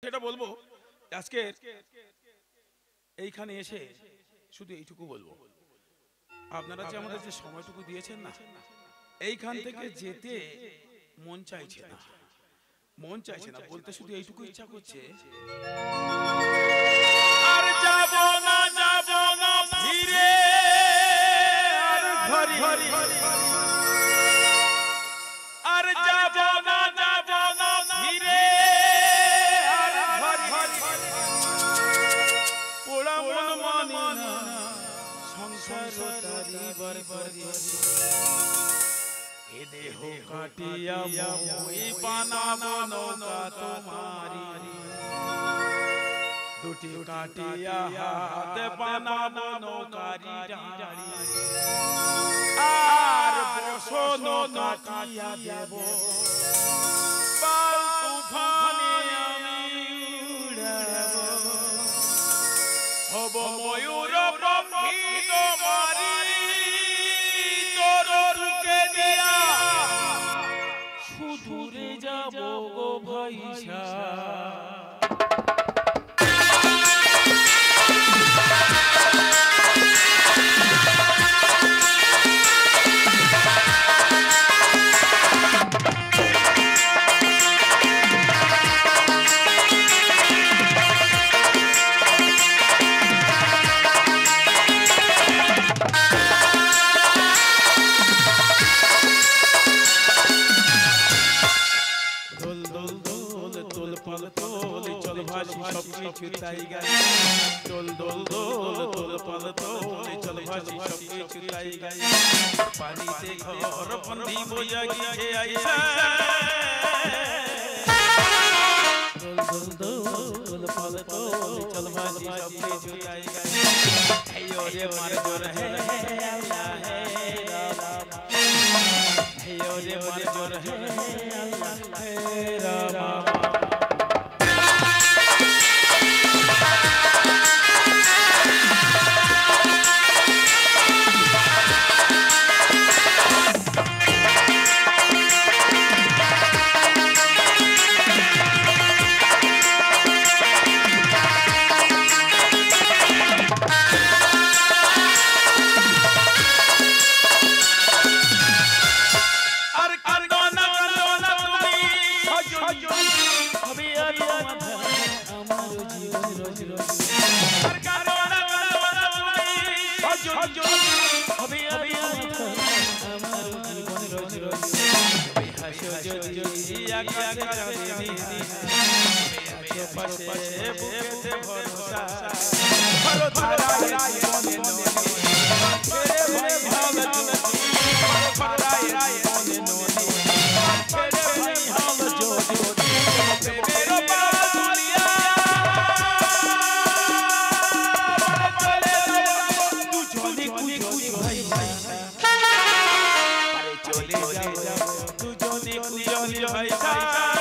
সেটা বলবো আজকে এইখানে এসে শুধু এইটুকু বলবো, আপনারা যে আমাদের যে সময়টুকু দিয়েছেন না, এইখান থেকে যেতে মন চাইছে না, মন চাইছে না বলতে, শুধু এইটুকু ইচ্ছা করছে, আর যাব না ফিরে আর ঘরে, আর যাব না ফিরে আর ঘরে, পোড়া মন মানে না সংসার তারিবার করে, এ দেহ কাটিয়া মই বানাবো নৌকা তোমারি, দুটি কাটিয়া হাতে বানাবো নৌকারি ডাঁড়ি, আর বসন কাটিয়া দেব পাল তুফানে আমি উড়াব, হব ময়ূর পক্ষী তোমারি তোর রুকে দিয়া, সুদূরে যাব গো ভাইসা। পানিতে ঘর বন্দি বইয়া গিয়ে আইসা, দোল দোল পাল তোল চল ভাসি সব কিছু তাই গাই, হেয়ো রে মার জোর হে আল্লাহ হে রাম, হেয়ো রে মার জোর হে আল্লাহ হে রাম। চলে যাও দুজনে ভাই